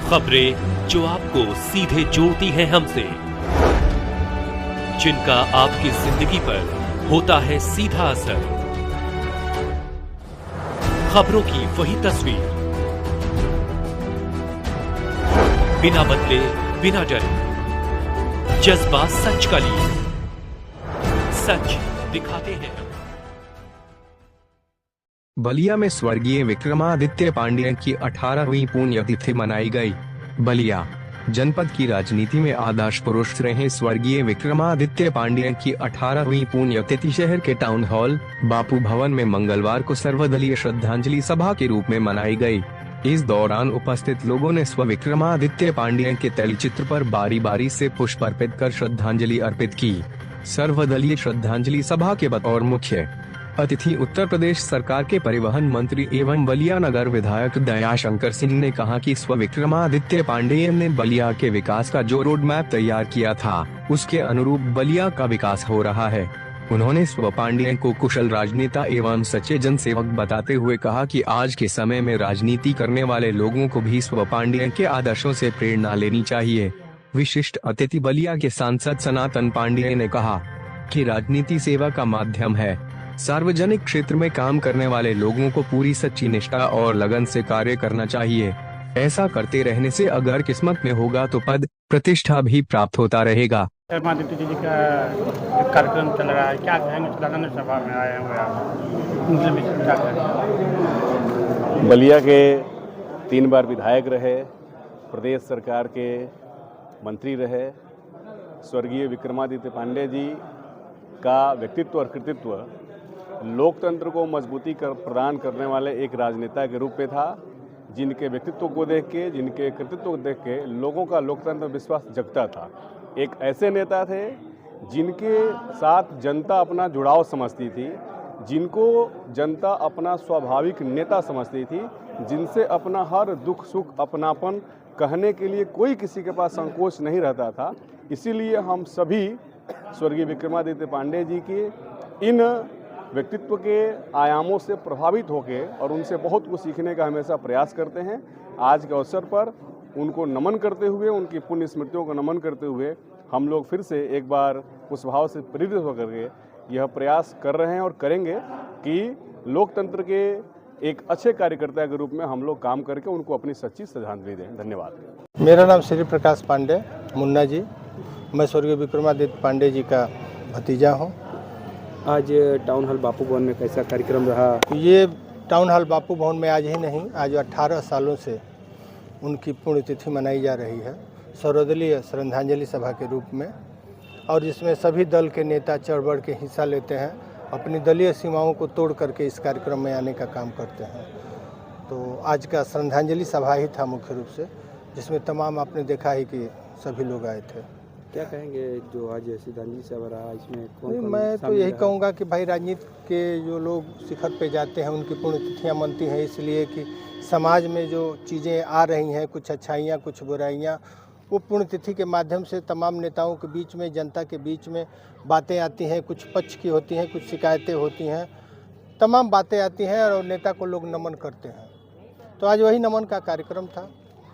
खबरें जो आपको सीधे जोड़ती हैं हमसे, जिनका आपकी जिंदगी पर होता है सीधा असर। खबरों की वही तस्वीर, बिना बदले बिना डरे, जज्बा सच का लिए, सच दिखाते हैं। बलिया में स्वर्गीय विक्रमादित्य पांडेय की 18वीं पुण्यतिथि मनाई गई। बलिया जनपद की राजनीति में आदर्श पुरुष रहे स्वर्गीय विक्रमादित्य पांडेय की 18वीं पुण्यतिथि शहर के टाउन हॉल बापू भवन में मंगलवार को सर्वदलीय श्रद्धांजलि सभा के रूप में मनाई गई। इस दौरान उपस्थित लोगों ने स्व विक्रमादित्य पांडेय के तैलचित्र पर बारी बारी से पुष्प अर्पित कर श्रद्धांजलि अर्पित की। सर्वदलीय श्रद्धांजलि सभा के बतौर मुख्य अतिथि उत्तर प्रदेश सरकार के परिवहन मंत्री एवं बलिया नगर विधायक दयाशंकर सिंह ने कहा कि स्व विक्रमादित्य पांडेय ने बलिया के विकास का जो रोड मैप तैयार किया था, उसके अनुरूप बलिया का विकास हो रहा है। उन्होंने स्व पांडेय को कुशल राजनेता एवं सच्चे जनसेवक बताते हुए कहा कि आज के समय में राजनीति करने वाले लोगों को भी स्व पांडेय के आदर्शों से प्रेरणा लेनी चाहिए। विशिष्ट अतिथि बलिया के सांसद सनातन पांडेय ने कहा कि राजनीति सेवा का माध्यम है। सार्वजनिक क्षेत्र में काम करने वाले लोगों को पूरी सच्ची निष्ठा और लगन से कार्य करना चाहिए। ऐसा करते रहने से अगर किस्मत में होगा तो पद प्रतिष्ठा भी प्राप्त होता रहेगा। विक्रमादित्य जी का कार्यक्रम चल रहा है, क्या कहेंगे? श्रद्धांजलि सभा में आए हुए आप, क्या कहेंगे? बलिया के 3 बार विधायक रहे, प्रदेश सरकार के मंत्री रहे। स्वर्गीय विक्रमादित्य पांडेय जी का व्यक्तित्व और कृतित्व लोकतंत्र को मजबूती प्रदान करने वाले एक राजनेता के रूप में था, जिनके व्यक्तित्व को देख के, जिनके कृतित्व को देख के लोगों का लोकतंत्र विश्वास जगता था। एक ऐसे नेता थे जिनके साथ जनता अपना जुड़ाव समझती थी, जिनको जनता अपना स्वाभाविक नेता समझती थी, जिनसे अपना हर दुख सुख अपनापन कहने के लिए कोई किसी के पास संकोच नहीं रहता था। इसीलिए हम सभी स्वर्गीय विक्रमादित्य पांडेय जी के इन व्यक्तित्व के आयामों से प्रभावित होकर और उनसे बहुत कुछ सीखने का हमेशा प्रयास करते हैं। आज के अवसर पर उनको नमन करते हुए, उनकी पुण्य स्मृतियों को नमन करते हुए हम लोग फिर से एक बार उस भाव से प्रेरित होकर के यह प्रयास कर रहे हैं और करेंगे कि लोकतंत्र के एक अच्छे कार्यकर्ता के रूप में हम लोग काम करके उनको अपनी सच्ची श्रद्धांजलि दें। धन्यवाद। मेरा नाम श्री प्रकाश पांडे मुन्ना जी, मैं स्वर्गीय विक्रमादित्य पांडेय जी का भतीजा हूँ। आज टाउन हॉल बापू भवन में कैसा कार्यक्रम रहा? ये टाउन हॉल बापू भवन में आज ही नहीं, आज 18 सालों से उनकी पुण्यतिथि मनाई जा रही है सर्वदलीय श्रद्धांजलि सभा के रूप में, और जिसमें सभी दल के नेता चढ़ बढ़ के हिस्सा लेते हैं, अपनी दलीय सीमाओं को तोड़ करके इस कार्यक्रम में आने का काम करते हैं। तो आज का श्रद्धांजलि सभा ही था मुख्य रूप से, जिसमें तमाम आपने देखा ही कि सभी लोग आए थे। क्या कहेंगे जो आज श्रद्धांजलि सभा रहा, इसमें कौन मैं तो यही कहूँगा कि भाई राजनीति के जो लोग शिखर पे जाते हैं उनकी पुण्यतिथियाँ मनती हैं, इसलिए कि समाज में जो चीज़ें आ रही हैं, कुछ अच्छाइयाँ कुछ बुराइयाँ, वो पुण्यतिथि के माध्यम से तमाम नेताओं के बीच में, जनता के बीच में बातें आती हैं। कुछ पक्ष की होती हैं, कुछ शिकायतें होती हैं, तमाम बातें आती हैं और नेता को लोग नमन करते हैं। तो आज वही नमन का कार्यक्रम था।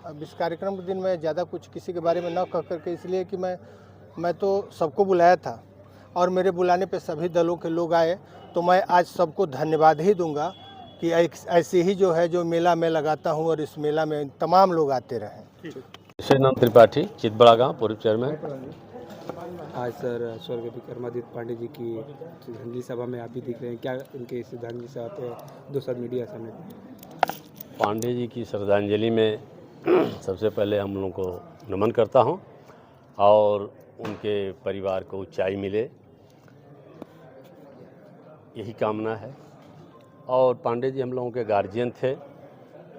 अब इस कार्यक्रम के दिन मैं ज़्यादा कुछ किसी के बारे में न कह करके, इसलिए कि मैं तो सबको बुलाया था और मेरे बुलाने पे सभी दलों के लोग आए, तो मैं आज सबको धन्यवाद ही दूंगा कि ऐसे ही जो है जो मेला मैं लगाता हूं और इस मेला में तमाम लोग आते रहें। श्री नाम त्रिपाठी, चितबड़ा गाँव, पूर्व चेयरमैन। आज सर स्वर्गीय विक्रमादित्य पांडेय जी की श्रद्धांजलि सभा में आप भी दिख रहे हैं, क्या इनके श्रद्धांजलि सभा पे दूसरा मीडिया सामने? पांडेय जी की श्रद्धांजलि में सबसे पहले हम लोगों को नमन करता हूं और उनके परिवार को ऊंचाई मिले, यही कामना है। और पांडेय जी हम लोगों के गार्जियन थे,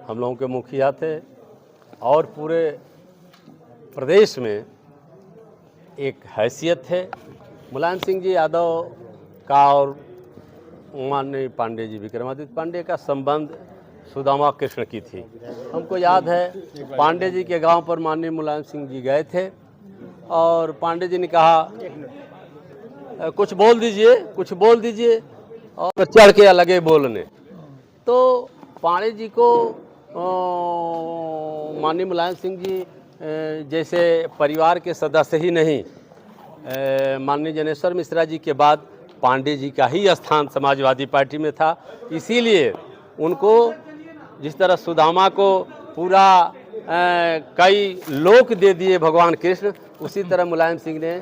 हम लोगों के मुखिया थे और पूरे प्रदेश में एक हैसियत थे। मुलायम सिंह जी यादव का और माननीय पांडेय जी विक्रमादित्य पांडेय का संबंध सुदामा कृष्ण की थी। हमको याद है पांडेय जी के गांव पर माननीय मुलायम सिंह जी गए थे और पांडेय जी ने कहा कुछ बोल दीजिए, कुछ बोल दीजिए, और चढ़ के लगे बोलने। तो पांडेय जी को माननीय मुलायम सिंह जी जैसे परिवार के सदस्य ही नहीं, माननीय जनेश्वर मिश्रा जी के बाद पांडे जी का ही स्थान समाजवादी पार्टी में था। इसीलिए उनको जिस तरह सुदामा को पूरा कई लोक दे दिए भगवान कृष्ण, उसी तरह मुलायम सिंह ने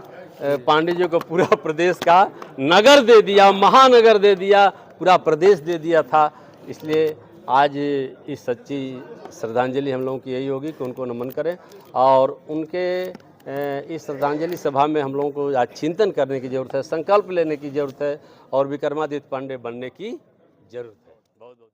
पांडे जी को पूरा प्रदेश का नगर दे दिया, महानगर दे दिया, पूरा प्रदेश दे दिया था। इसलिए आज इस सच्ची श्रद्धांजलि हम लोगों की यही होगी कि उनको नमन करें और उनके इस श्रद्धांजलि सभा में हम लोगों को आज चिंतन करने की ज़रूरत है, संकल्प लेने की ज़रूरत है और विक्रमादित्य पांडे बनने की ज़रूरत है। बहुत बहुत